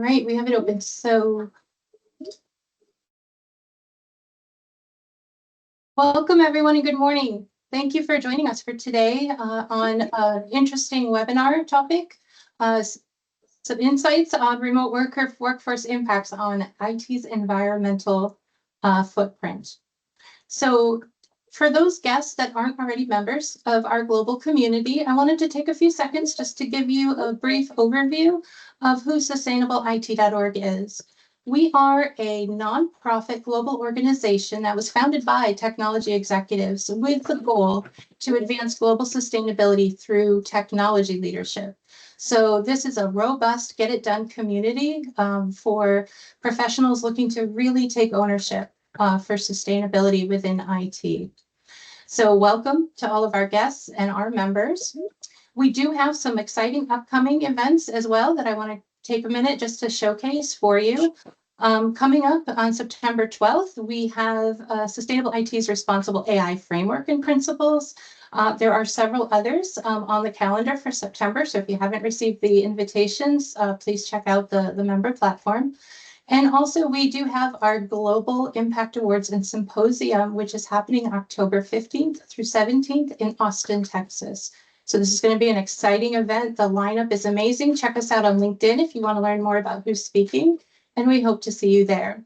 Right, we have it open. So welcome everyone and good morning. Thank you for joining us for today on an interesting webinar topic, some insights on remote workforce impacts on IT's environmental footprint. So for those guests that aren't already members of our global community, I wanted to take a few seconds just to give you a brief overview of who sustainableIT.org is. We are a nonprofit global organization that was founded by technology executives with the goal to advance global sustainability through technology leadership. So this is a robust get it done community for professionals looking to really take ownership for sustainability within IT. So welcome to all of our guests and our members. We do have some exciting upcoming events as well that I want to take a minute just to showcase for you. Coming up on September 12th, we have Sustainable IT's Responsible AI Framework and Principles. There are several others on the calendar for September, so if you haven't received the invitations, please check out the member platform. And also we do have our Global Impact Awards and Symposium, which is happening October 15th through 17th in Austin, Texas. So this is going to be an exciting event. The lineup is amazing. Check us out on LinkedIn if you want to learn more about who's speaking, and we hope to see you there.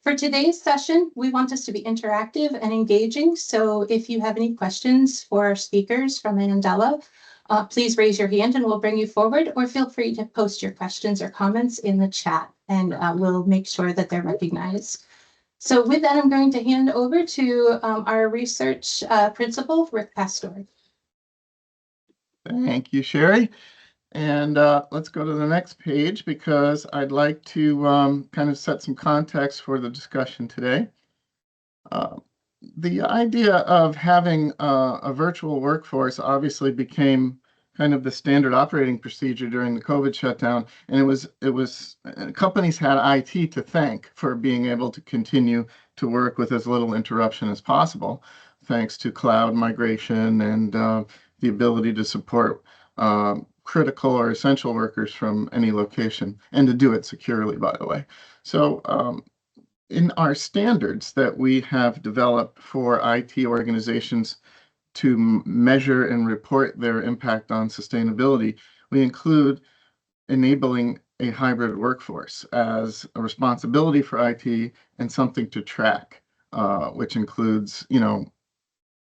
For today's session, we want this to be interactive and engaging. So if you have any questions for our speakers from Mandela, please raise your hand and we'll bring you forward, or feel free to post your questions or comments in the chat and we'll make sure that they're recognized. So with that, I'm going to hand over to our research principal, Rick Pastore. Thank you, Sherry. And let's go to the next page because I'd like to kind of set some context for the discussion today. The idea of having a virtual workforce obviously became kind of the standard operating procedure during the COVID shutdown, and it was companies had IT to thank for being able to continue to work with as little interruption as possible, thanks to cloud migration and the ability to support critical or essential workers from any location, and to do it securely, by the way. So in our standards that we have developed for IT organizations to measure and report their impact on sustainability, we include enabling a hybrid workforce as a responsibility for IT and something to track, which includes,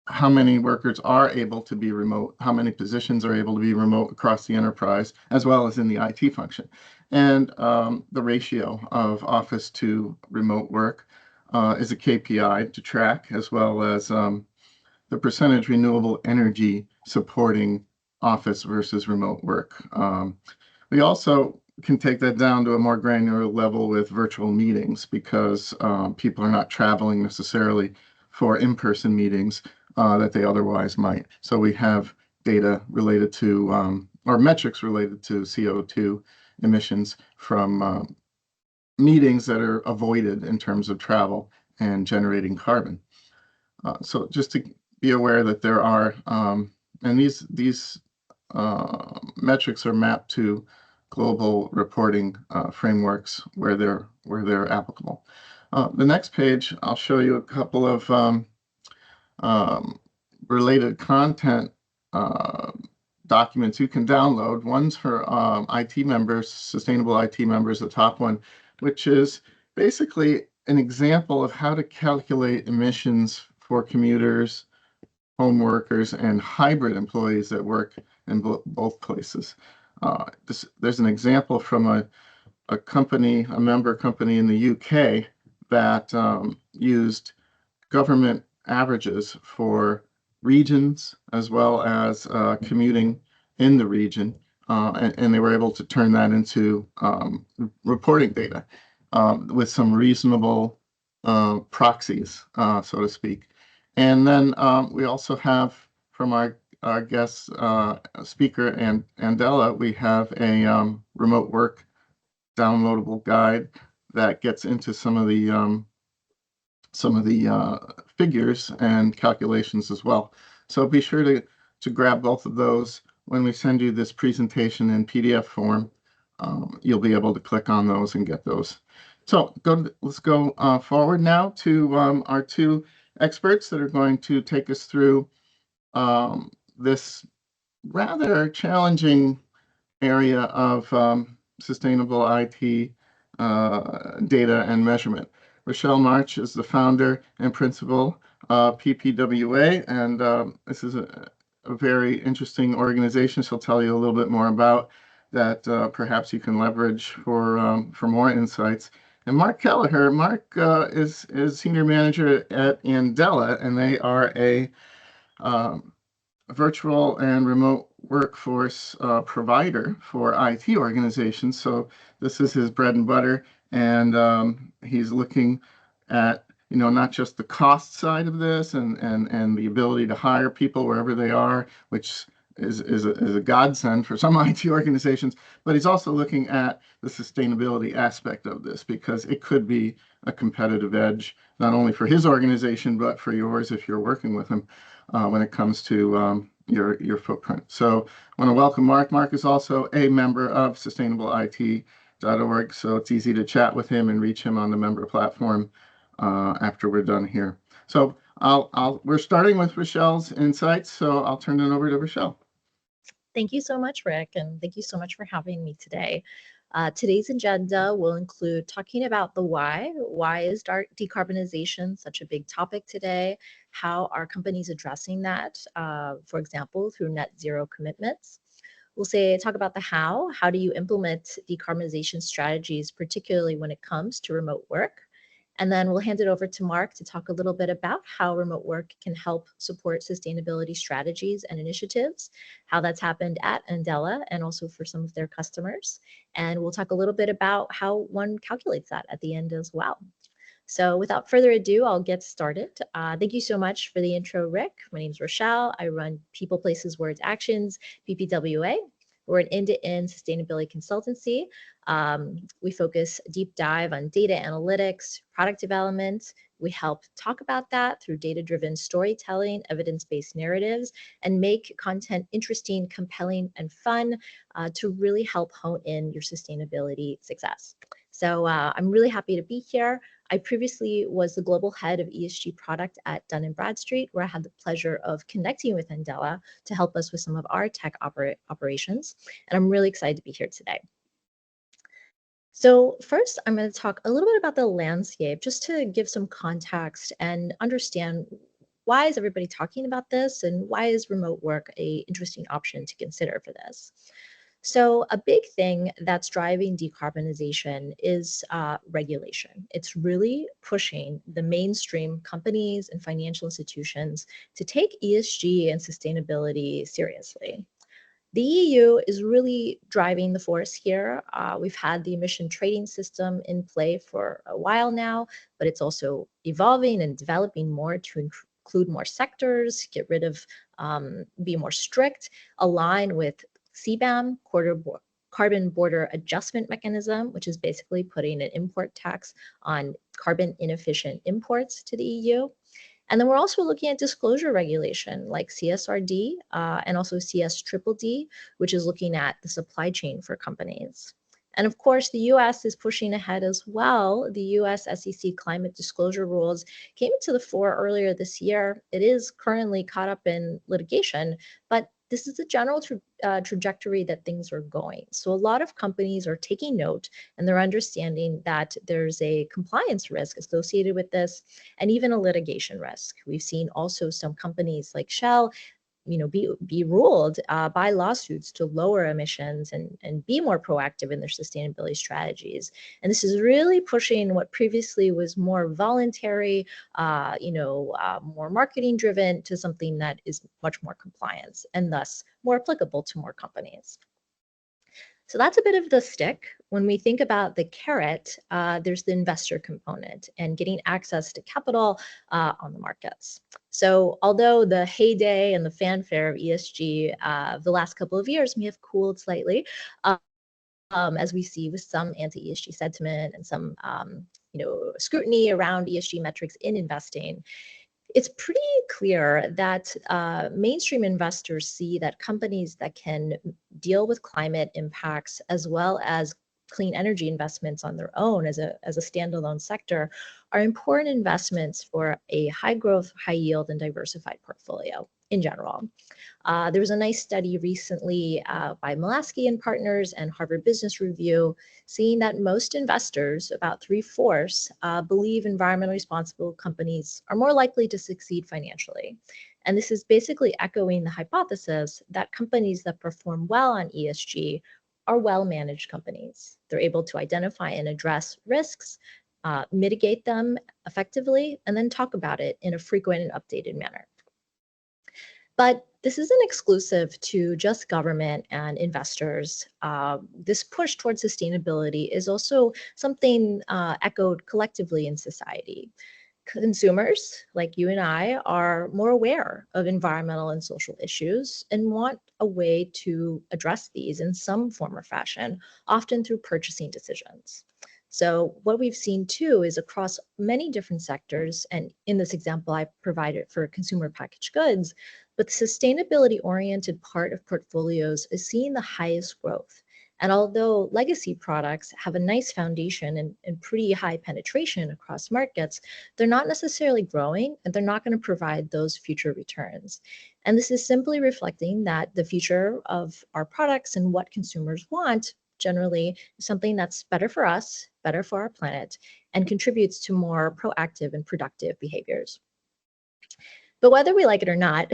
how many workers are able to be remote, how many positions are able to be remote across the enterprise, as well as in the IT function. And the ratio of office to remote work is a KPI to track, as well as the percentage renewable energy supporting office versus remote work. We also can take that down to a more granular level with virtual meetings because people are not traveling necessarily for in-person meetings that they otherwise might. So we have data related to, or metrics related to CO2 emissions from meetings that are avoided in terms of travel and generating carbon. So just to be aware that there are, and these metrics are mapped to global reporting frameworks where they're applicable. The next page, I'll show you a couple of related content documents you can download. One's for IT members, sustainable IT members, the top one, which is basically an example of how to calculate emissions for commuters, home workers, and hybrid employees that work in both places. There's an example from a company, a member company in the UK that used government averages for regions as well as commuting in the region, and they were able to turn that into reporting data with some reasonable proxies, so to speak. And then we also have from our guest speaker, Andela, we have a remote work downloadable guide that gets into some of the figures and calculations as well. So be sure to grab both of those when we send you this presentation in PDF form. you'll be able to click on those and get those. So let's go forward now to our two experts that are going to take us through this rather challenging area of sustainable IT data and measurement. Rochelle March is the founder and principal of PPWA, and this is a very interesting organization she'll tell you a little bit more about that perhaps you can leverage for more insights. And Mark Kelleher, Mark is senior manager at Andela, and they are a virtual and remote workforce provider for IT organizations. So this is his bread and butter, and he's looking at not just the cost side of this and the ability to hire people wherever they are, which is a godsend for some IT organizations, but he's also looking at the sustainability aspect of this because it could be a competitive edge, not only for his organization, but for yours if you're working with him when it comes to your footprint. So I want to welcome Mark. Mark is also a member of sustainableIT.org, so it's easy to chat with him and reach him on the member platform after we're done here. So we're starting with Rochelle's insights, so I'll turn it over to Rochelle. Thank you so much, Rick, and thank you so much for having me today. Today's agenda will include talking about the why. Why is decarbonization such a big topic today? How are companies addressing that, for example, through net zero commitments? We'll talk about the how. How do you implement decarbonization strategies, particularly when it comes to remote work? And then we'll hand it over to Mark to talk a little bit about how remote work can help support sustainability strategies and initiatives, how that's happened at Andela and also for some of their customers. And we'll talk a little bit about how one calculates that at the end as well. So without further ado, I'll get started. Thank you so much for the intro, Rick. My name is Rochelle. I run People, Places, Words, Actions, PPWA. We're an end-to-end sustainability consultancy. We focus deep dive on data analytics, product development. We help talk about that through data-driven storytelling, evidence-based narratives, and make content interesting, compelling, and fun to really help hone in your sustainability success. So I'm really happy to be here. I previously was the global head of ESG product at Dun & Bradstreet, where I had the pleasure of connecting with Andela to help us with some of our tech operations. And I'm really excited to be here today. So first, I'm going to talk a little bit about the landscape, just to give some context and understand why is everybody talking about this and why is remote work an interesting option to consider for this. So a big thing that's driving decarbonization is regulation. It's really pushing the mainstream companies and financial institutions to take ESG and sustainability seriously. The EU is really driving the force here. We've had the emission trading system in play for a while now, but it's also evolving and developing more to include more sectors, get rid of, be more strict, align with CBAM, Carbon Border Adjustment Mechanism, which is basically putting an import tax on carbon inefficient imports to the EU. And then we're also looking at disclosure regulation like CSRD and also CSDDD, which is looking at the supply chain for companies. And of course, the US is pushing ahead as well. The US SEC climate disclosure rules came to the fore earlier this year. It is currently caught up in litigation, but this is the general trajectory that things are going. So a lot of companies are taking note and they're understanding that there's a compliance risk associated with this and even a litigation risk. We've seen also some companies like Shell be ruled by lawsuits to lower emissions and be more proactive in their sustainability strategies. And this is really pushing what previously was more voluntary, more marketing driven to something that is much more compliance and thus more applicable to more companies. So that's a bit of the stick. When we think about the carrot, there's the investor component and getting access to capital on the markets. So although the heyday and the fanfare of ESG the last couple of years may have cooled slightly, as we see with some anti-ESG sentiment and some scrutiny around ESG metrics in investing, it's pretty clear that mainstream investors see that companies that can deal with climate impacts as well as clean energy investments on their own as a standalone sector are important investments for a high growth, high yield, and diversified portfolio in general. There was a nice study recently by Mulaski and Partners and Harvard Business Review, seeing that most investors, about 3/4, believe environmentally responsible companies are more likely to succeed financially. And this is basically echoing the hypothesis that companies that perform well on ESG are well-managed companies. They're able to identify and address risks, mitigate them effectively, and then talk about it in a frequent and updated manner. But this isn't exclusive to just government and investors. This push towards sustainability is also something echoed collectively in society. Consumers like you and I are more aware of environmental and social issues and want a way to address these in some form or fashion, often through purchasing decisions. So what we've seen too is across many different sectors, and in this example I provided for consumer packaged goods, but the sustainability oriented part of portfolios is seeing the highest growth. And although legacy products have a nice foundation and pretty high penetration across markets, they're not necessarily growing and they're not going to provide those future returns. And this is simply reflecting that the future of our products and what consumers want generally is something that's better for us, better for our planet, and contributes to more proactive and productive behaviors. But whether we like it or not,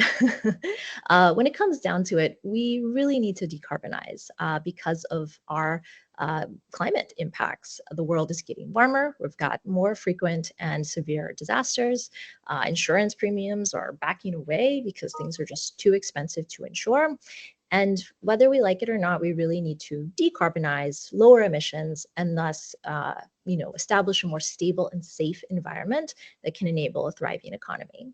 when it comes down to it, we really need to decarbonize because of our climate impacts. The world is getting warmer. We've got more frequent and severe disasters. Insurance premiums are backing away because things are just too expensive to insure. And whether we like it or not, we really need to decarbonize, lower emissions, and thus, establish a more stable and safe environment that can enable a thriving economy.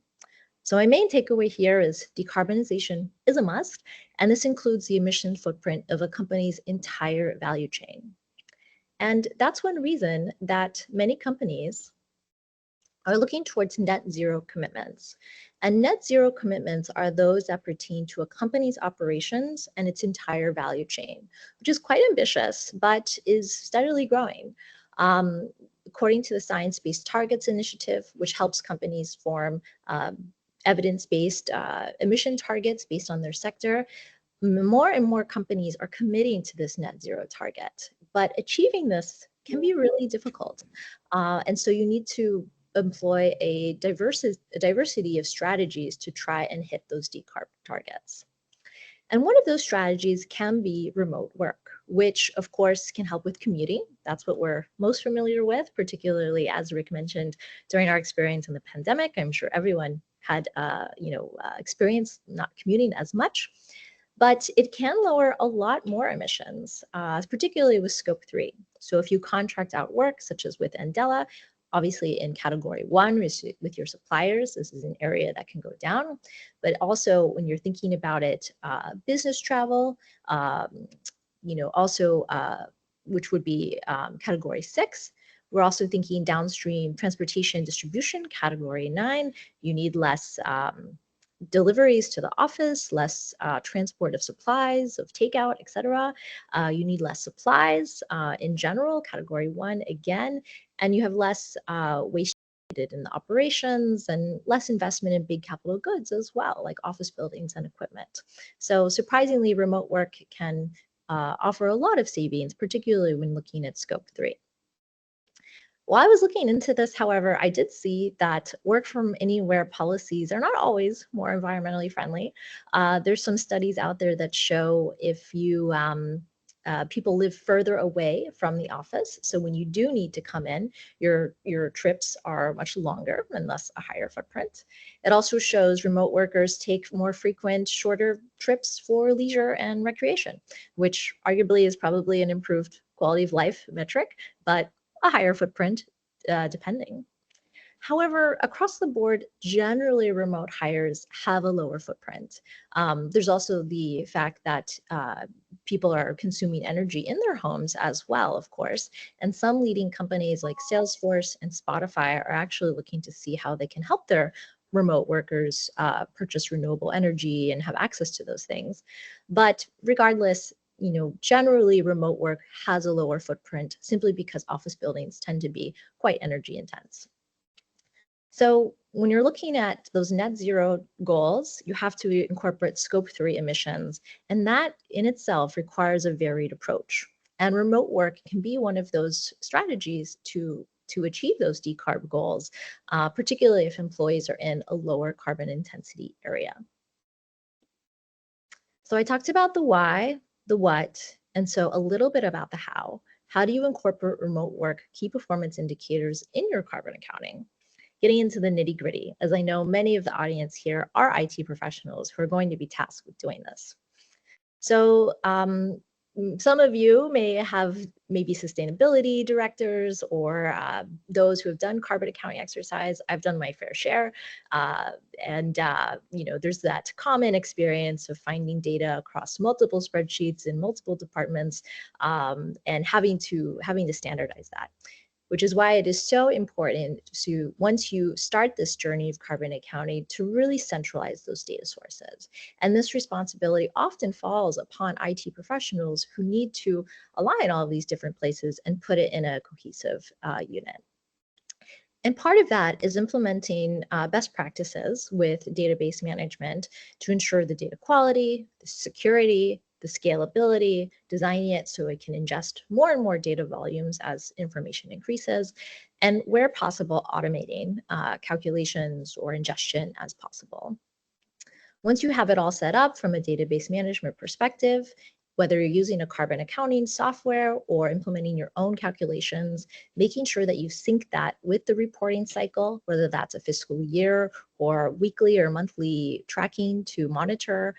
So my main takeaway here is decarbonization is a must, and this includes the emission footprint of a company's entire value chain. And that's one reason that many companies are looking towards net zero commitments. And net zero commitments are those that pertain to a company's operations and its entire value chain, which is quite ambitious, but is steadily growing. According to the Science Based Targets Initiative, which helps companies form evidence-based emission targets based on their sector, more and more companies are committing to this net zero target. But achieving this can be really difficult. And so you need to employ a diversity of strategies to try and hit those decarb targets. And one of those strategies can be remote work, which of course can help with commuting. That's what we're most familiar with, particularly as Rick mentioned during our experience in the pandemic. I'm sure everyone had experience not commuting as much, but it can lower a lot more emissions, particularly with scope 3. So if you contract out work, such as with Andela, obviously in category 1 with your suppliers, this is an area that can go down. But also when you're thinking about it, business travel, which would be category 6. We're also thinking downstream transportation distribution, category 9. You need less deliveries to the office, less transport of supplies, of takeout, etc. You need less supplies in general, category 1 again, and you have less waste in the operations and less investment in big capital goods as well, like office buildings and equipment. So surprisingly, remote work can offer a lot of savings, particularly when looking at scope 3. While I was looking into this, however, I did see that work from anywhere policies are not always more environmentally friendly. There's some studies out there that show if you people live further away from the office, so when you do need to come in, your trips are much longer and thus a higher footprint. It also shows remote workers take more frequent, shorter trips for leisure and recreation, which arguably is probably an improved quality of life metric, but a higher footprint depending. However, across the board, generally remote hires have a lower footprint. There's also the fact that people are consuming energy in their homes as well, of course. And some leading companies like Salesforce and Spotify are actually looking to see how they can help their remote workers purchase renewable energy and have access to those things. But regardless, generally remote work has a lower footprint simply because office buildings tend to be quite energy intense. So when you're looking at those net zero goals, you have to incorporate scope 3 emissions, and that in itself requires a varied approach. And remote work can be one of those strategies to achieve those decarb goals, particularly if employees are in a lower carbon intensity area. So I talked about the why, the what, and so a little bit about the how. How do you incorporate remote work key performance indicators in your carbon accounting? Getting into the nitty gritty, as I know many of the audience here are IT professionals who are going to be tasked with doing this. So some of you may have maybe sustainability directors or those who have done carbon accounting exercise. I've done my fair share. There's that common experience of finding data across multiple spreadsheets in multiple departments and having to standardize that, which is why it is so important to, once you start this journey of carbon accounting, to really centralize those data sources. And this responsibility often falls upon IT professionals who need to align all of these different places and put it in a cohesive unit. And part of that is implementing best practices with database management to ensure the data quality, the security, the scalability, designing it so it can ingest more and more data volumes as information increases, and where possible, automating calculations or ingestion as possible. Once you have it all set up from a database management perspective, whether you're using a carbon accounting software or implementing your own calculations, making sure that you sync that with the reporting cycle, whether that's a fiscal year or weekly or monthly tracking to monitor,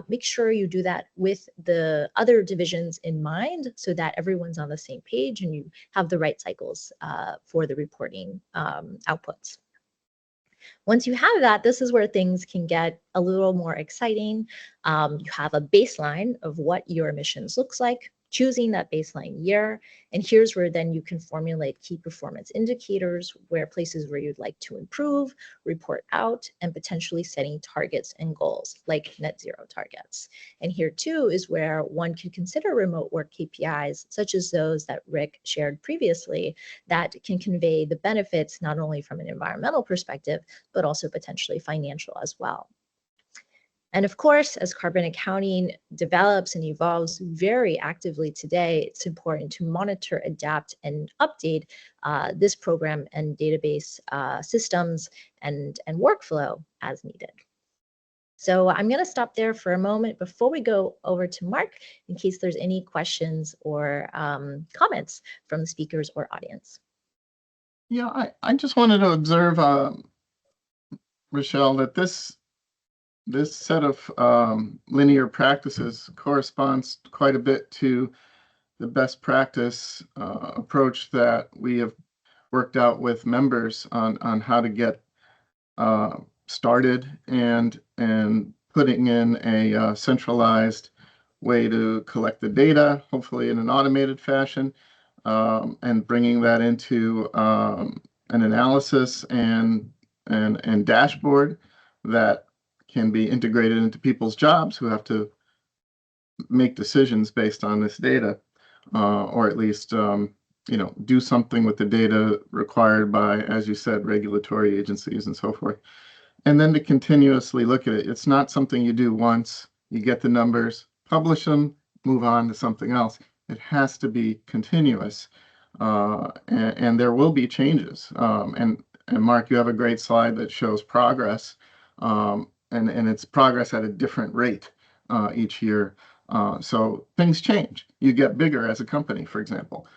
make sure you do that with the other divisions in mind so that everyone's on the same page and you have the right cycles for the reporting outputs. Once you have that, this is where things can get a little more exciting. You have a baseline of what your emissions looks like, choosing that baseline year. And here's where then you can formulate key performance indicators, where places where you'd like to improve, report out, and potentially setting targets and goals like net zero targets. And here too is where one could consider remote work KPIs, such as those that Rick shared previously, that can convey the benefits not only from an environmental perspective, but also potentially financial as well. And of course, as carbon accounting develops and evolves very actively today, it's important to monitor, adapt, and update this program and database systems and workflow as needed. So I'm going to stop there for a moment before we go over to Mark, in case there's any questions or comments from the speakers or audience. Yeah, I just wanted to observe, Rochelle, that this set of linear practices corresponds quite a bit to the best practice approach that we have worked out with members on how to get started and putting in a centralized way to collect the data, hopefully in an automated fashion, and bringing that into an analysis and dashboard that can be integrated into people's jobs who have to make decisions based on this data, or at least do something with the data required by, as you said, regulatory agencies and so forth. And then to continuously look at it. It's not something you do once, you get the numbers, publish them, move on to something else. It has to be continuous, and there will be changes. And Mark, you have a great slide that shows progress, and it's progress at a different rate each year. So things change. You get bigger as a company, for example.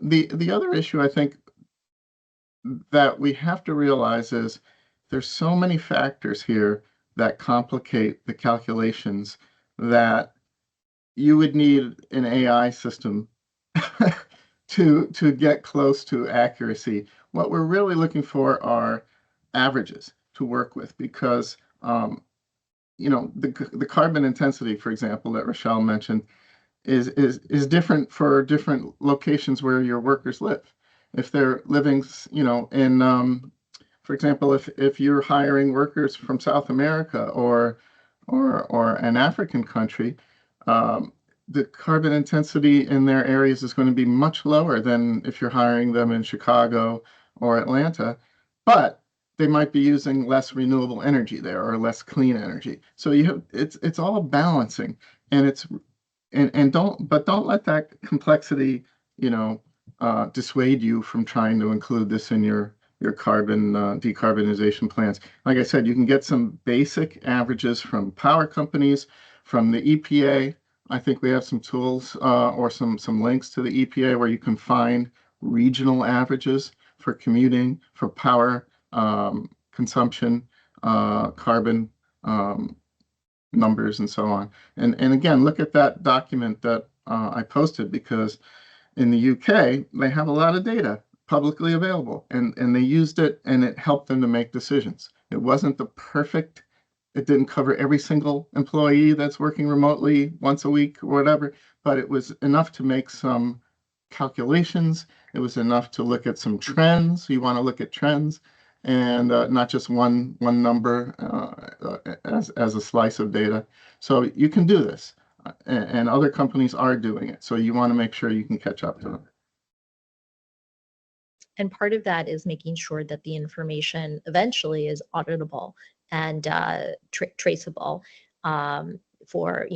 The other issue I think that we have to realize is there's so many factors here that complicate the calculations that you would need an AI system to get close to accuracy. What we're really looking for are averages to work with, because the carbon intensity, for example, that Rochelle mentioned, is different for different locations where your workers live. If they're living, in For example, if you're hiring workers from South America or an African country, the carbon intensity in their areas is going to be much lower than if you're hiring them in Chicago or Atlanta, but they might be using less renewable energy there or less clean energy. So it's all balancing, and don't let that complexity, dissuade you from trying to include this in your carbon decarbonization plans. Like I said, you can get some basic averages from power companies, from the EPA. I think we have some tools or some links to the EPA where you can find regional averages for commuting, for power consumption, carbon numbers, and so on. And again, look at that document that I posted, because in the UK, they have a lot of data publicly available, and they used it, and it helped them to make decisions. It wasn't it didn't cover every single employee that's working remotely once a week or whatever, but it was enough to make some calculations. It was enough to look at some trends. You want to look at trends, and not just one number as a slice of data. So you can do this, and other companies are doing it. So you want to make sure you can catch up to them. And part of that is making sure that the information eventually is auditable and traceable for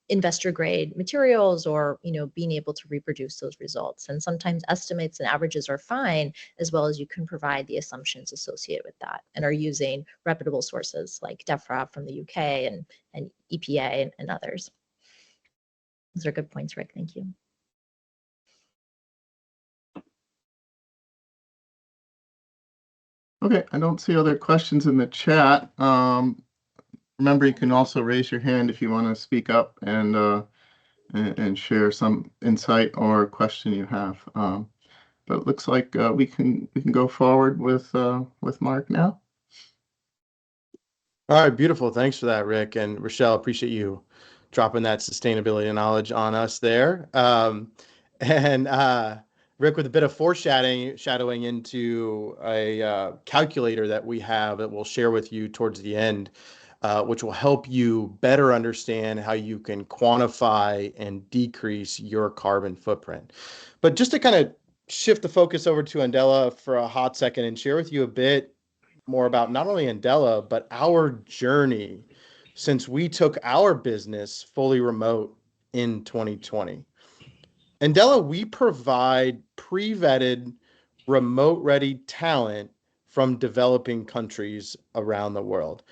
investor grade materials, or being able to reproduce those results. And sometimes estimates and averages are fine, as well as you can provide the assumptions associated with that, and are using reputable sources like DEFRA from the UK and EPA and others. Those are good points, Rick. Thank you. Okay, I don't see other questions in the chat. Remember, you can also raise your hand if you want to speak up and share some insight or question you have. But it looks like we can go forward with Mark now. All right, beautiful. Thanks for that, Rick. And Rochelle, appreciate you dropping that sustainability knowledge on us there. Rick, with a bit of foreshadowing into a calculator that we have that we'll share with you towards the end, which will help you better understand how you can quantify and decrease your carbon footprint. But just to kind of shift the focus over to Andela for a hot second and share with you a bit more about not only Andela, but our journey since we took our business fully remote in 2020. Andela, we provide pre-vetted, remote-ready talent from developing countries around the world.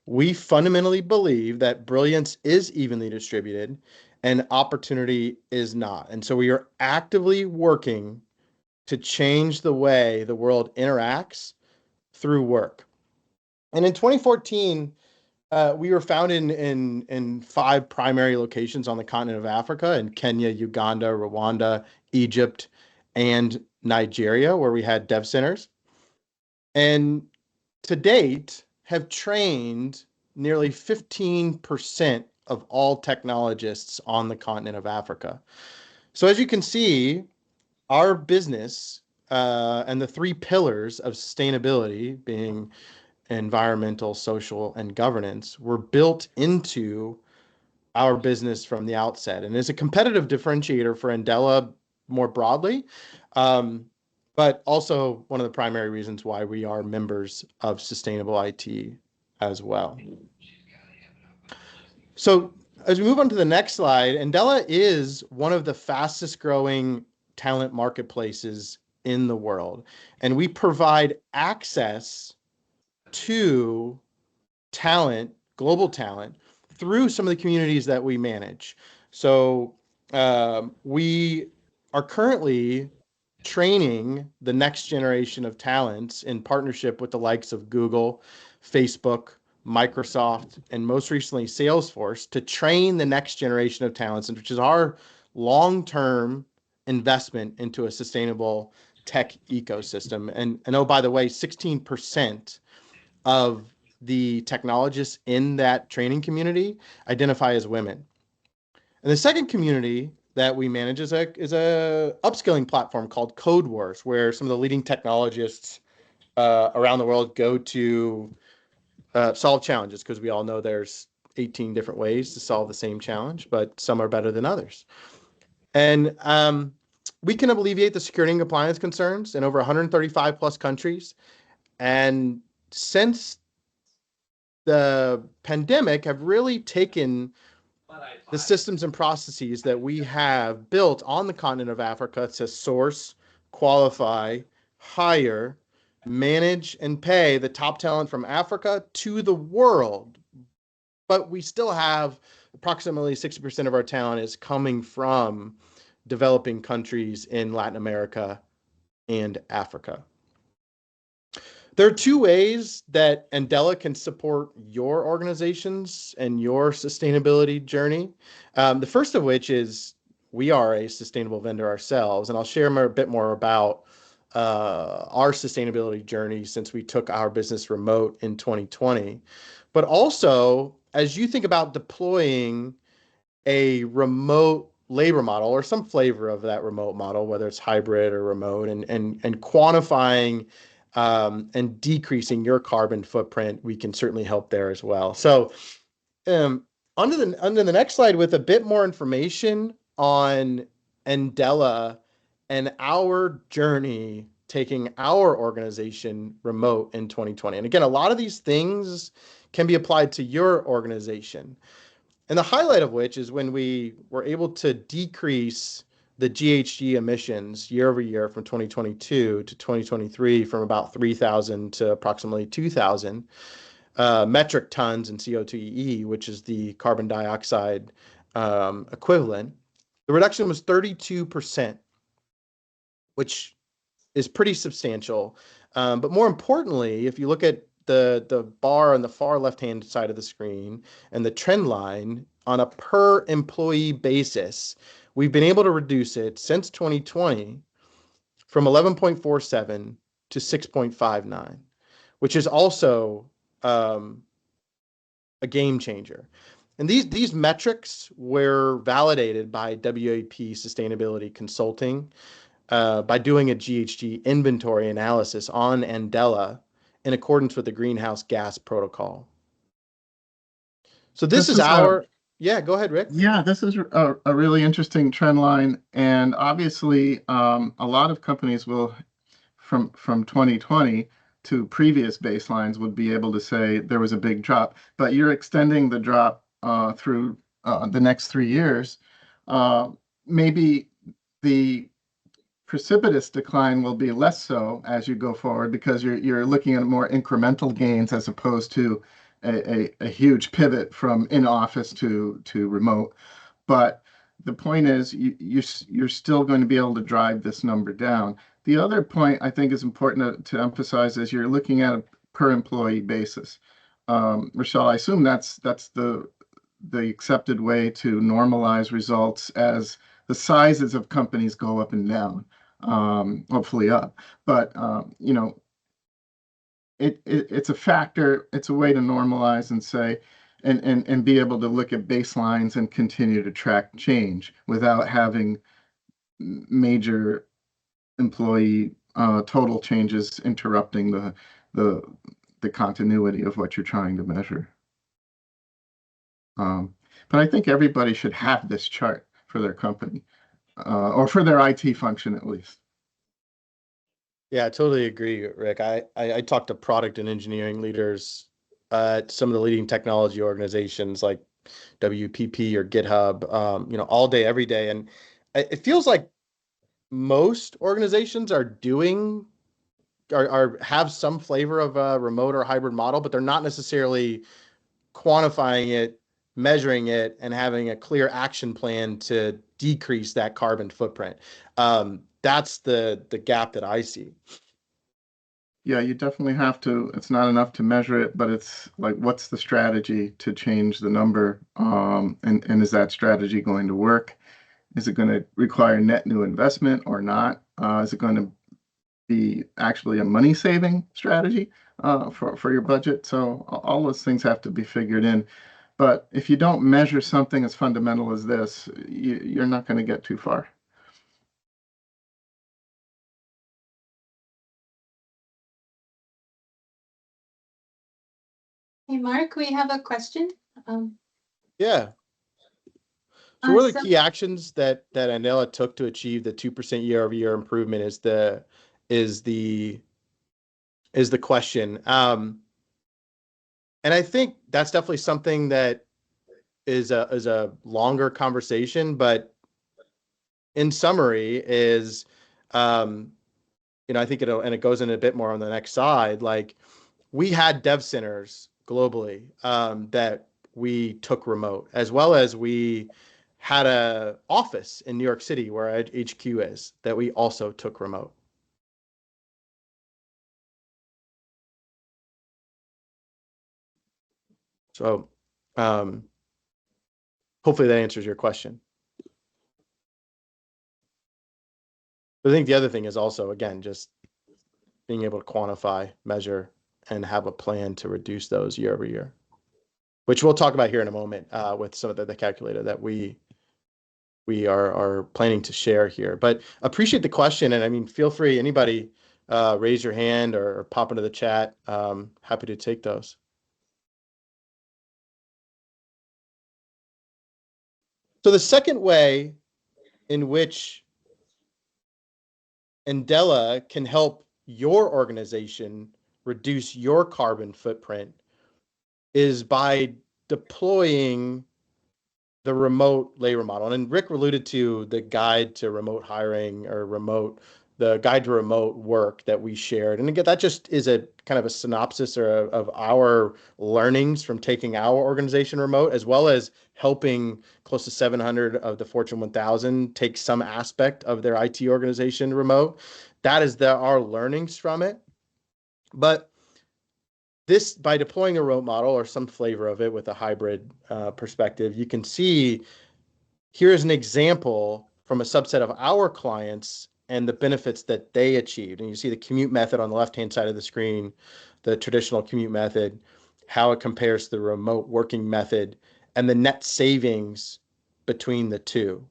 We fundamentally believe that brilliance is evenly distributed and opportunity is not. And so we are actively working to change the way the world interacts through work. And in 2014, we were founded in 5 primary locations on the continent of Africa, in Kenya, Uganda, Rwanda, Egypt, and Nigeria, where we had dev centers. And to date, have trained nearly 15% of all technologists on the continent of Africa. So as you can see, our business and the 3 pillars of sustainability, being environmental, social, and governance, were built into our business from the outset, and is a competitive differentiator for Andela more broadly, but also one of the primary reasons why we are members of Sustainable IT as well. So as we move on to the next slide, Andela is one of the fastest growing talent marketplaces in the world, and we provide access to talent, global talent, through some of the communities that we manage. So we are currently training the next generation of talents in partnership with the likes of Google, Facebook, Microsoft, and most recently Salesforce, to train the next generation of talents, which is our long-term investment into a sustainable tech ecosystem. And oh, by the way, 16% of the technologists in that training community identify as women. And the second community that we manage is a upskilling platform called Code Wars, where some of the leading technologists around the world go to solve challenges, because we all know there's 18 different ways to solve the same challenge, but some are better than others. And we can alleviate the security and compliance concerns in over 135 plus countries. And since the pandemic, have really taken the systems and processes that we have built on the continent of Africa to source, qualify, hire, manage, and pay the top talent from Africa to the world. But we still have approximately 60% of our talent is coming from developing countries in Latin America and Africa. There are two ways that Andela can support your organizations and your sustainability journey. The first of which is we are a sustainable vendor ourselves, and I'll share a bit more about our sustainability journey since we took our business remote in 2020. But also, as you think about deploying a remote labor model or some flavor of that remote model, whether it's hybrid or remote, and quantifying and decreasing your carbon footprint, we can certainly help there as well. So under the next slide, with a bit more information on Andela and our journey taking our organization remote in 2020. And again, a lot of these things can be applied to your organization. And the highlight of which is when we were able to decrease the GHG emissions year over year from 2022 to 2023 from about 3,000 to approximately 2,000 metric tons in CO2e, which is the carbon dioxide equivalent. The reduction was 32%, which is pretty substantial. But more importantly, if you look at the bar on the far left-hand side of the screen and the trend line on a per employee basis, we've been able to reduce it since 2020 from 11.47 to 6.59, which is also a game changer. And these metrics were validated by WAP Sustainability Consulting by doing a GHG inventory analysis on Andela in accordance with the Greenhouse Gas Protocol. So this is our... Yeah, go ahead, Rick. Yeah, this is a really interesting trend line. And obviously, a lot of companies will, from 2020 to previous baselines, would be able to say there was a big drop. But you're extending the drop through the next 3 years. Maybe the precipitous decline will be less so as you go forward, because you're looking at more incremental gains as opposed to a huge pivot from in office to remote. But the point is you're still going to be able to drive this number down. The other point I think is important to emphasize is you're looking at a per employee basis. Rochelle, I assume that's the accepted way to normalize results as the sizes of companies go up and down, hopefully up. But it's a factor. It's a way to normalize and say, and be able to look at baselines and continue to track change without having major employee total changes interrupting the continuity of what you're trying to measure. But I think everybody should have this chart for their company, or for their IT function at least. Yeah, I totally agree, Rick. I talked to product and engineering leaders at some of the leading technology organizations like WPP or GitHub, all day, every day. And it feels like most organizations are have some flavor of a remote or hybrid model, but they're not necessarily quantifying it, measuring it, and having a clear action plan to decrease that carbon footprint. That's the gap that I see. Yeah, you definitely have to. It's not enough to measure it, but it's like, what's the strategy to change the number? And is that strategy going to work? Is it going to require net new investment or not? Is it going to be actually a money saving strategy for your budget? So all those things have to be figured in. But if you don't measure something as fundamental as this, you're not going to get too far. Hey, Mark, we have a question. Yeah. So what are the So- key actions that Andela took to achieve the 2% year-over-year improvement is the question. And I think that's definitely something that is a longer conversation, but in summary is, I think it goes in a bit more on the next side. Like, we had dev centers globally that we took remote, as well as we had a office in New York City where our HQ is that we also took remote. So hopefully that answers your question. But I think the other thing is also, again, just being able to quantify, measure, and have a plan to reduce those year over year, which we'll talk about here in a moment with some of the calculator that we are planning to share here. But appreciate the question, and I mean, feel free, anybody, raise your hand or pop into the chat. Happy to take those. So the second way in which Andela can help your organization reduce your carbon footprint is by deploying the remote labor model. And Rick alluded to the guide to remote hiring or the guide to remote work that we shared. And again, that just is a kind of a synopsis of our learnings from taking our organization remote, as well as helping close to 700 of the Fortune 1000 take some aspect of their IT organization remote. That is our learnings from it. But this, by deploying a remote model or some flavor of it with a hybrid perspective, you can see here's an example from a subset of our clients and the benefits that they achieved. And you see the commute method on the left-hand side of the screen, the traditional commute method, how it compares to the remote working method, and the net savings between the two,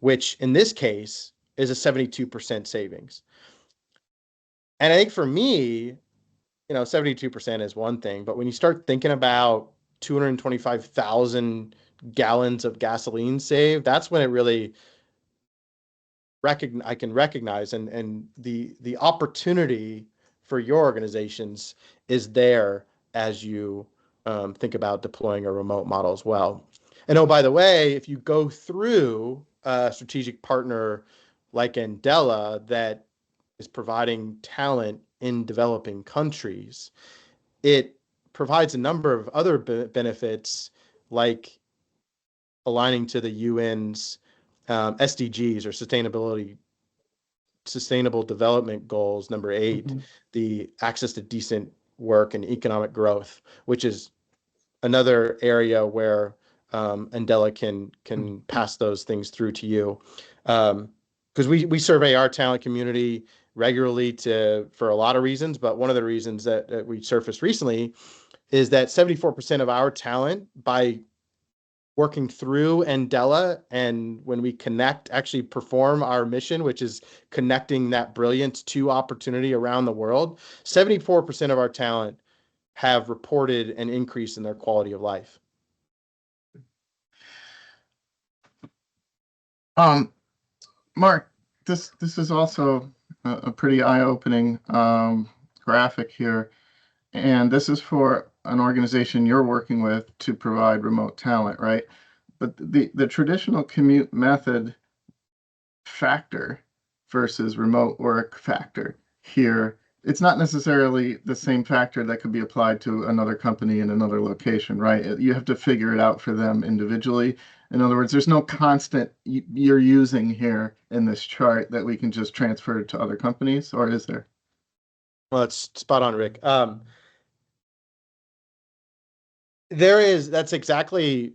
which in this case is a 72% savings. And I think for me, 72% is one thing, but when you start thinking about 225,000 gallons of gasoline saved, that's when it really I can recognize, and the opportunity for your organizations is there as you think about deploying a remote model as well. And oh, by the way, if you go through a strategic partner like Andela that is providing talent in developing countries, it provides a number of other benefits, like aligning to the UN's SDGs, or Sustainable Development Goals, number 8, the access to decent work and economic growth, which is another area where Andela can pass those things through to you. Because we survey our talent community regularly for a lot of reasons, but one of the reasons that we surfaced recently is that 74% of our talent, by working through Andela, and when we actually perform our mission, which is connecting that brilliance to opportunity around the world, 74% of our talent have reported an increase in their quality of life. Mark, this is also a pretty eye-opening graphic here, and this is for an organization you're working with to provide remote talent, right? But the traditional commute method factor versus remote work factor here, it's not necessarily the same factor that could be applied to another company in another location, right? You have to figure it out for them individually. In other words, there's no constant you're using here in this chart that we can just transfer to other companies, or is there? Well, it's spot on, Rick. That's exactly,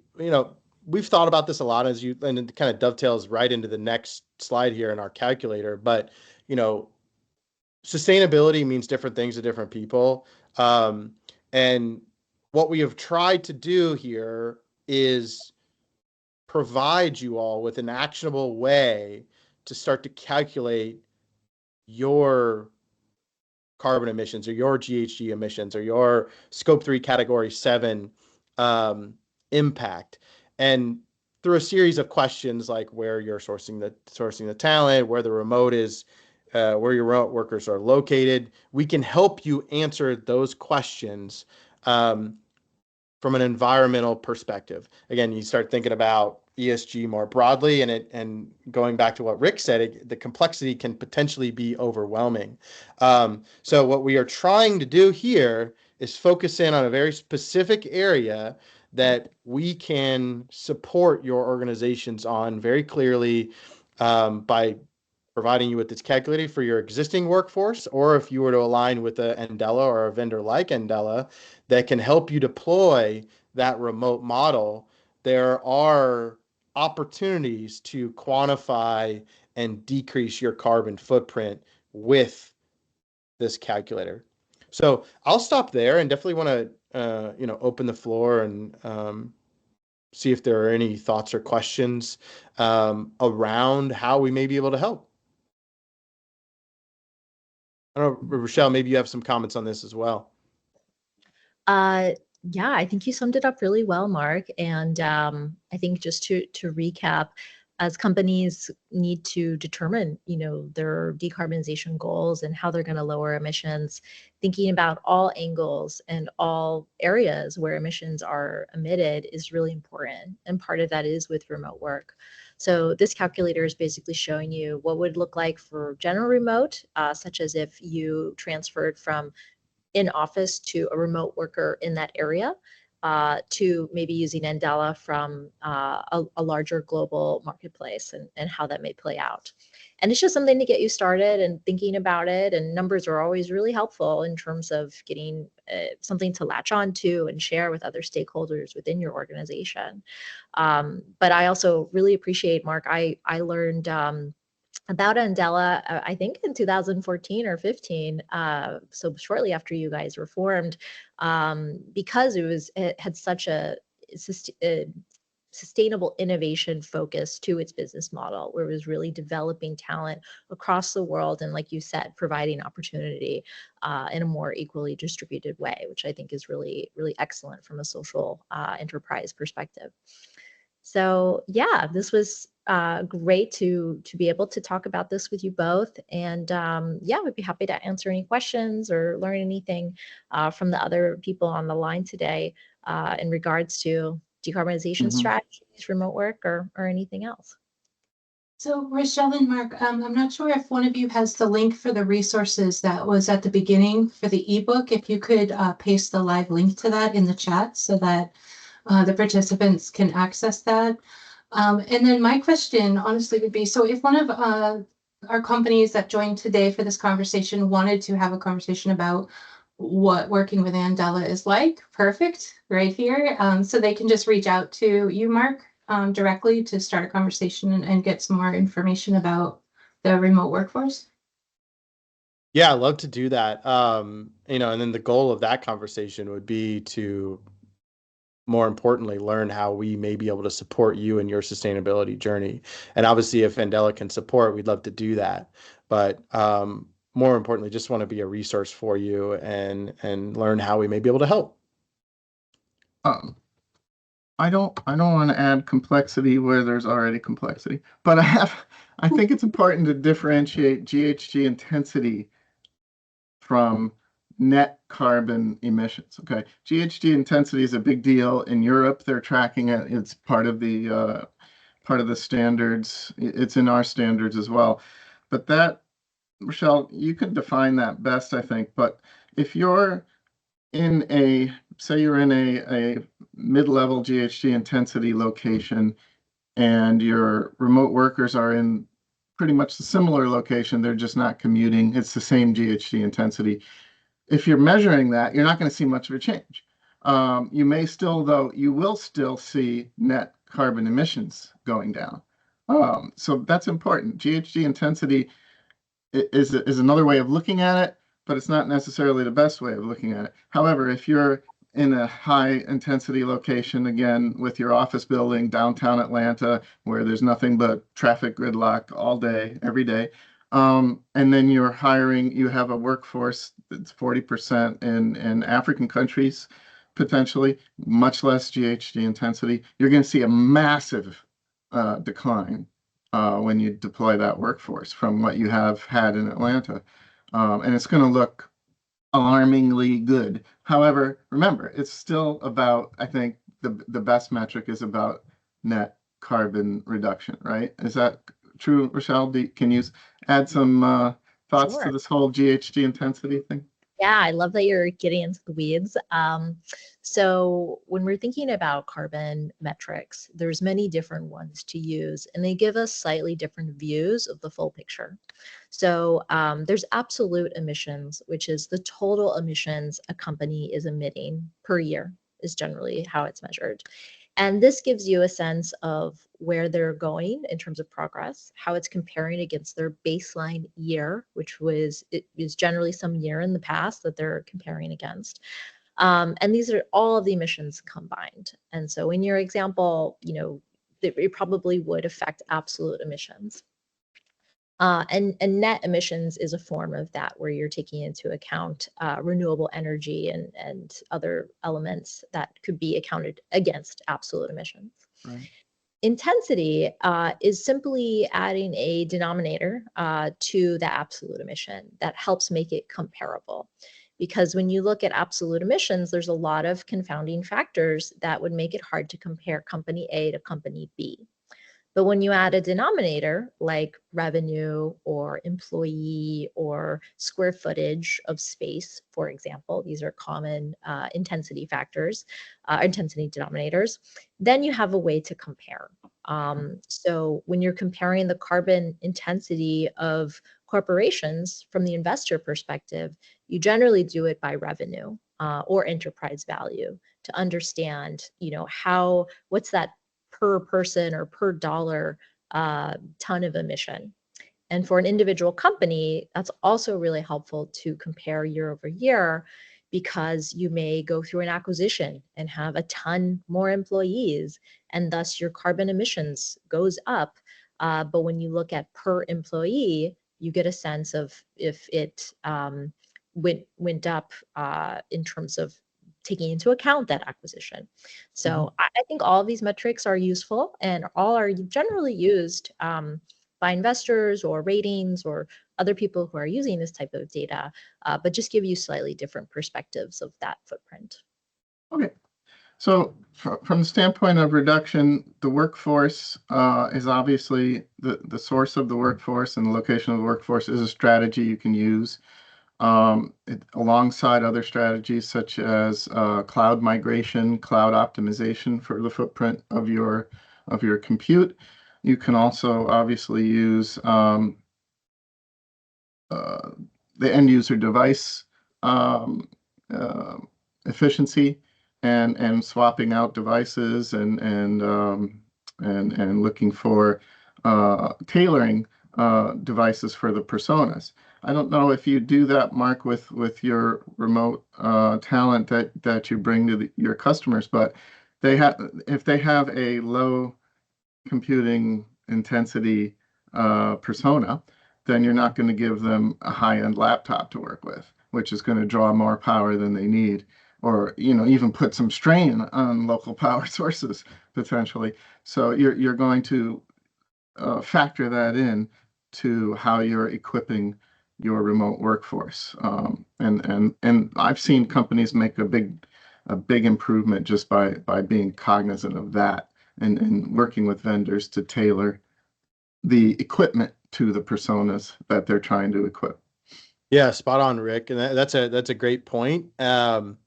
we've thought about this a lot, and it kind of dovetails right into the next slide here in our calculator. But, sustainability means different things to different people. And what we have tried to do here is provide you all with an actionable way to start to calculate your carbon emissions or your GHG emissions or your scope 3 category 7 impact. And through a series of questions like where you're sourcing the talent, where the remote is, where your remote workers are located, we can help you answer those questions from an environmental perspective. Again, you start thinking about ESG more broadly, and going back to what Rick said, the complexity can potentially be overwhelming. So what we are trying to do here is focus in on a very specific area that we can support your organizations on very clearly, by providing you with this calculator for your existing workforce, or if you were to align with a Andela or a vendor like Andela that can help you deploy that remote model. There are opportunities to quantify and decrease your carbon footprint with this calculator. So I'll stop there and definitely want to open the floor and see if there are any thoughts or questions around how we may be able to help. I don't know, Rochelle, maybe you have some comments on this as well. Yeah, I think you summed it up really well, Mark. And I think just to recap, as companies need to determine, their decarbonization goals and how they're going to lower emissions, thinking about all angles and all areas where emissions are emitted is really important. And part of that is with remote work. So this calculator is basically showing you what would look like for general remote, such as if you transferred from in office to a remote worker in that area, to maybe using Andela from a larger global marketplace, and how that may play out. And it's just something to get you started and thinking about it. And numbers are always really helpful in terms of getting something to latch on to and share with other stakeholders within your organization. But I also really appreciate, Mark, I learned about Andela, I think in 2014 or 15, so shortly after you guys were formed, because it had such a sustainable innovation focus to its business model, where it was really developing talent across the world and, like you said, providing opportunity in a more equally distributed way, which I think is really, really excellent from a social enterprise perspective. So yeah, this was great to be able to talk about this with you both. And yeah, we'd be happy to answer any questions or learn anything from the other people on the line today in regards to decarbonization strategies, remote work, or anything else. So Rochelle and Mark, I'm not sure if one of you has the link for the resources that was at the beginning for the ebook. If you could paste the live link to that in the chat so that the participants can access that. And then my question honestly would be, so if one of our companies that joined today for this conversation wanted to have a conversation about what working with Andela is like, perfect, right here. So they can just reach out to you, Mark, directly to start a conversation and get some more information about the remote workforce. Yeah, I'd love to do that. And then the goal of that conversation would be to, more importantly, learn how we may be able to support you in your sustainability journey. And obviously, if Andela can support, we'd love to do that. But more importantly, just want to be a resource for you and learn how we may be able to help. I don't want to add complexity where there's already complexity, but I think it's important to differentiate GHG intensity from net carbon emissions. Okay, GHG intensity is a big deal in Europe. They're tracking it. It's part of the standards. It's in our standards as well. But that, Rochelle, you can define that best, I think. But if you're in say you're in a mid-level GHG intensity location, and your remote workers are in pretty much the similar location, they're just not commuting. It's the same GHG intensity. If you're measuring that, you're not going to see much of a change. You may still, though, you will still see net carbon emissions going down. So that's important. GHG intensity is another way of looking at it, but it's not necessarily the best way of looking at it. However, if you're in a high intensity location, again, with your office building, downtown Atlanta, where there's nothing but traffic gridlock all day, every day, And then you're hiring, you have a workforce that's 40% in African countries, potentially, much less GHG intensity. You're going to see a massive decline when you deploy that workforce from what you have had in Atlanta. And it's going to look alarmingly good. However, remember, it's still about, I think the best metric is about net carbon reduction, right? Is that true, Rochelle? Can you add some thoughts to Sure. this whole GHG intensity thing? Yeah, I love that you're getting into the weeds. So when we're thinking about carbon metrics, there's many different ones to use, and they give us slightly different views of the full picture. So there's absolute emissions, which is the total emissions a company is emitting per year, is generally how it's measured. And this gives you a sense of where they're going in terms of progress, how it's comparing against their baseline year, which is generally some year in the past that they're comparing against. And these are all of the emissions combined. And so in your example, it probably would affect absolute emissions. And net emissions is a form of that, where you're taking into account renewable energy and other elements that could be accounted against absolute emissions. Right. Intensity is simply adding a denominator to the absolute emission that helps make it comparable. Because when you look at absolute emissions, there's a lot of confounding factors that would make it hard to compare company A to company B. But when you add a denominator like revenue or employee or square footage of space, for example, these are common intensity factors, intensity denominators, then you have a way to compare. So when you're comparing the carbon intensity of corporations from the investor perspective, you generally do it by revenue or enterprise value to understand, what's that per person or per dollar ton of emission. And for an individual company, that's also really helpful to compare year over year, because you may go through an acquisition and have a ton more employees, and thus your carbon emissions goes up. But when you look at per employee, you get a sense of if it went up in terms of taking into account that acquisition. So I think all of these metrics are useful, and all are generally used by investors or ratings or other people who are using this type of data, but just give you slightly different perspectives of that footprint. Okay. So from the standpoint of reduction, the workforce is obviously the source of the workforce, and the location of the workforce is a strategy you can use. Alongside other strategies such as cloud migration, cloud optimization for the footprint of your compute. You can also obviously use the end user device efficiency and swapping out devices and looking for tailoring devices for the personas. I don't know if you do that, Mark, with your remote talent that you bring to your customers, but if they have a low computing intensity persona, then you're not going to give them a high-end laptop to work with, which is going to draw more power than they need, or even put some strain on local power sources potentially. So you're going to factor that in to how you're equipping your remote workforce. And I've seen companies make a big improvement just by being cognizant of that and working with vendors to tailor the equipment to the personas that they're trying to equip. Yeah, spot on, Rick. And that's a great point. And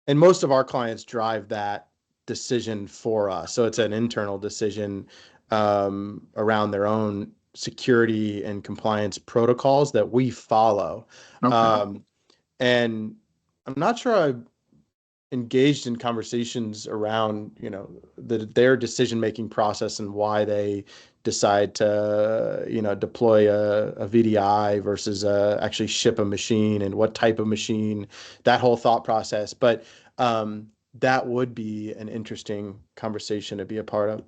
most of our clients drive that decision for us. So it's an internal decision around their own security and compliance protocols that we follow. Okay. And I'm not sure I've engaged in conversations around, their decision-making process and why they decide to, deploy a VDI versus actually ship a machine, and what type of machine, that whole thought process. But that would be an interesting conversation to be a part of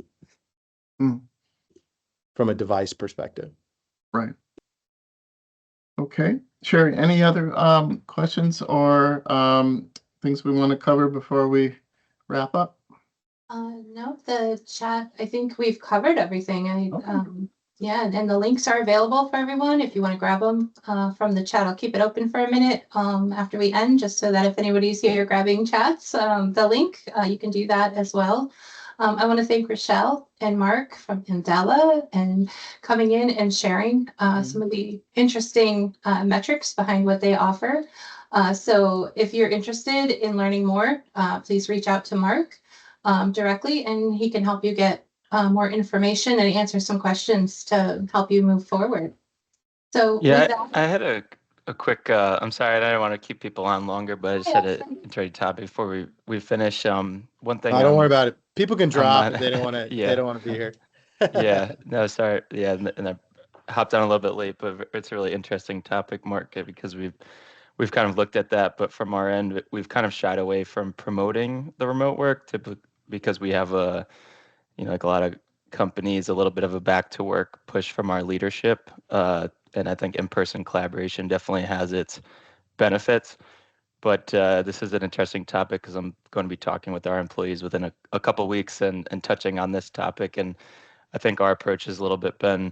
from a device perspective. Right. Okay, Sherry, any other questions or things we want to cover before we wrap up? No, the chat, I think we've covered everything. Okay. Yeah, and the links are available for everyone if you want to grab them from the chat. I'll keep it open for a minute after we end, just so that if anybody's here grabbing chats, the link, you can do that as well. I want to thank Rochelle and Mark from Andela and coming in and sharing some of the interesting metrics behind what they offer. So if you're interested in learning more, please reach out to Mark directly, and he can help you get more information and answer some questions to help you move forward. So Yeah, with that, I had a quick, I'm sorry, I don't want to keep people on longer, but I just had a introductory topic before we finish. One thing Don't worry about it. People can on drop my- if they don't want to. They yeah, don't want to be here. yeah, no, sorry. Yeah, and I hopped on a little bit late, but it's a really interesting topic, Mark, because we've kind of looked at that, but from our end, we've kind of shied away from promoting the remote work because we have like a lot of companies, a little bit of a back to work push from our leadership. And I think in-person collaboration definitely has its benefits. But this is an interesting topic because I'm going to be talking with our employees within a couple weeks and touching on this topic. And I think our approach has a little bit been,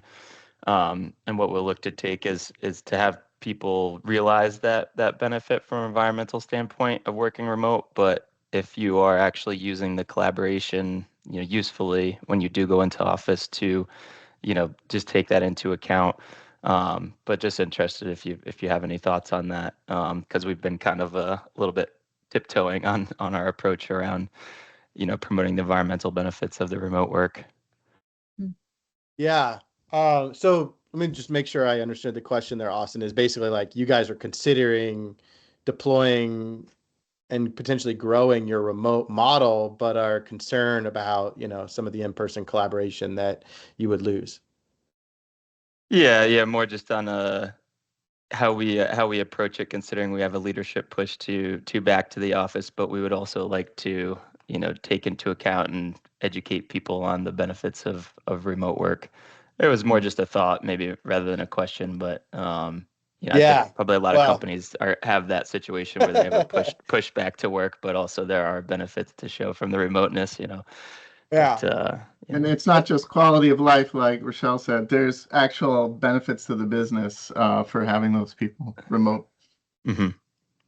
and what we'll look to take is to have people realize that benefit from an environmental standpoint of working remote. But if you are actually using the collaboration, usefully when you do go into office to, just take that into account. But just interested if you have any thoughts on that, because we've been kind of a little bit tiptoeing on our approach around, promoting the environmental benefits of the remote work. Yeah. So let me just make sure I understood the question there, Austin, is basically like you guys are considering deploying and potentially growing your remote model, but are concerned about, some of the in-person collaboration that you would lose. Yeah, more just on how we approach it, considering we have a leadership push to back to the office, but we would also like to, take into account and educate people on the benefits of remote work. It was more just a thought, maybe rather than a question, but I Yeah. think probably a lot of Well, companies have that situation where they have a push back to work, but also there are benefits to show from the remoteness, yeah. But And it's not just quality of life, like Rochelle said. There's actual benefits to the business for having those people remote. hmm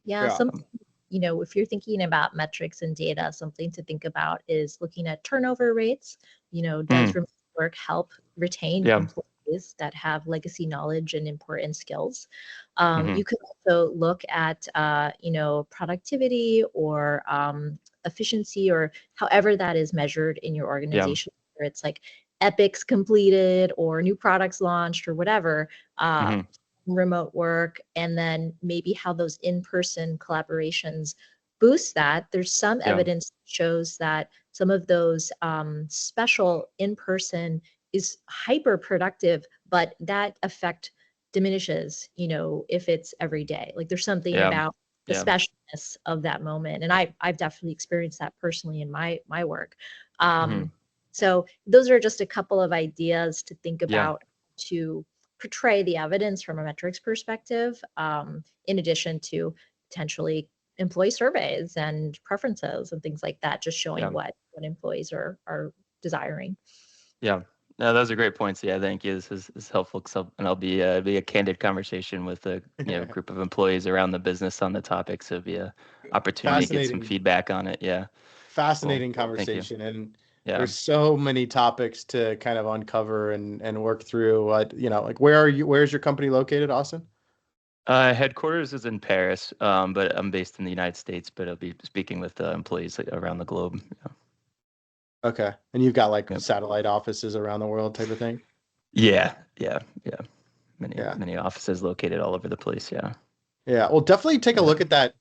Yeah, Yeah. some, if you're thinking about metrics and data, something to think about is looking at turnover rates. Does remote work help retain Yeah. employees that have legacy knowledge and important skills? Mhm. You could also look at, productivity or efficiency, or however that is measured in your organization, whether it's like epics completed or new products launched or whatever. Mhm. Remote work, and then maybe how those in-person collaborations boost that. There's some Yeah. evidence that shows that some of those special in-person is hyper productive, but that effect diminishes, if it's every day. Like there's something Yeah. about the Yeah. specialness of that moment. And I've definitely experienced that personally in my work. Mhm. So those are just a couple of ideas to think Yeah. about to portray the evidence from a metrics perspective, in addition to potentially employee surveys and preferences and things like that, just showing Yeah. what employees are desiring. Yeah. No, those are great points. Yeah, thank you. This is helpful and I'll be a candid conversation with a group of employees around the business on the topic. So it'll be a opportunity to get some Fascinating. feedback on it. Yeah. Fascinating Cool. Thank you. conversation. And Yeah. there's so many topics to kind of uncover and work through. Like where's your company located, Austin? Headquarters is in Paris, but I'm based in the United States, but I'll be speaking with employees around the globe. Okay. And you've got like Yep. satellite offices around the world type of thing? Yeah. Many Yeah. many offices located all over the place. Yeah. Yeah. Well, definitely take a Yeah. look at that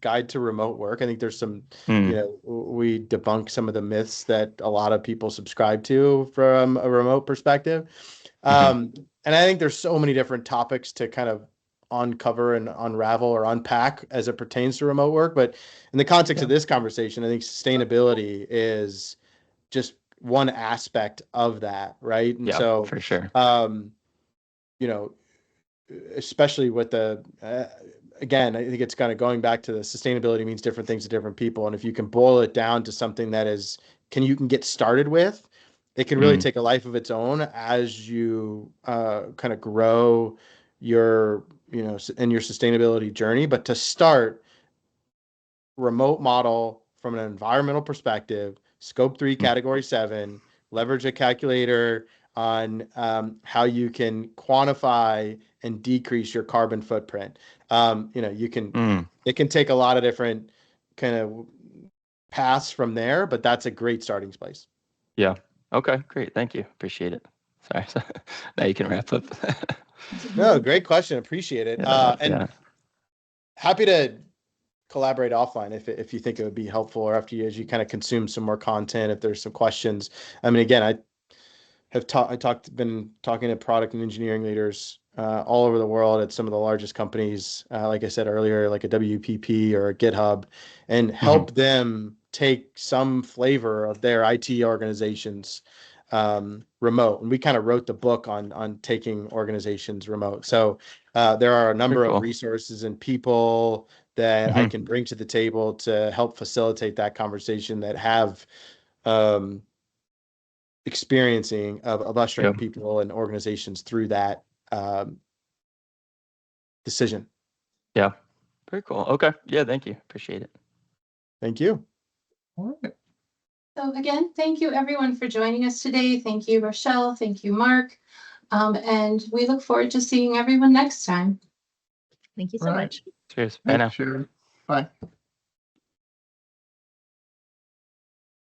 guide to remote work. I think there's some, we debunk some of the myths that a lot of people subscribe to from a remote perspective. And I think there's so many different topics to kind of uncover and unravel or unpack as it pertains to remote work. But in the context of this conversation, I think sustainability is just one aspect of that, right? And Yeah, so, for sure. you know, especially with the, again, I think it's kind of going back to the sustainability means different things to different people. And if you can boil it down to something that is, you can get started with, it can really take a life of its own as you kind of grow your, in your sustainability journey. But to start, remote model from an environmental perspective, scope 3, category 7, leverage a calculator on how you can quantify and decrease your carbon footprint. You can, it can take a lot of different kind of paths from there, but that's a great starting place. Yeah. Okay, great. Thank you. Appreciate it. Sorry. Now you can wrap up. No, great question. Appreciate it. And happy to collaborate offline if you think it would be helpful, or after as you kind of consume some more content, if there's some questions. I mean, again, I have been talking to product and engineering leaders all over the world at some of the largest companies, like I said earlier, like a WPP or a GitHub, and help them take some flavor of their IT organizations remote. And we kind of wrote the book on taking organizations remote. So there are a number of resources and people that I can bring to the table to help facilitate that conversation, that have experiencing of ushering people and organizations through that decision. Yeah. Very cool. Okay. Yeah. Thank you. Appreciate it. Thank you. All right. So again, thank you everyone for joining us today. Thank you, Rochelle. Thank you, Mark. And we look forward to seeing everyone next time. Thank you so Right. much. Cheers. Bye now. Thanks, Sharon. Bye.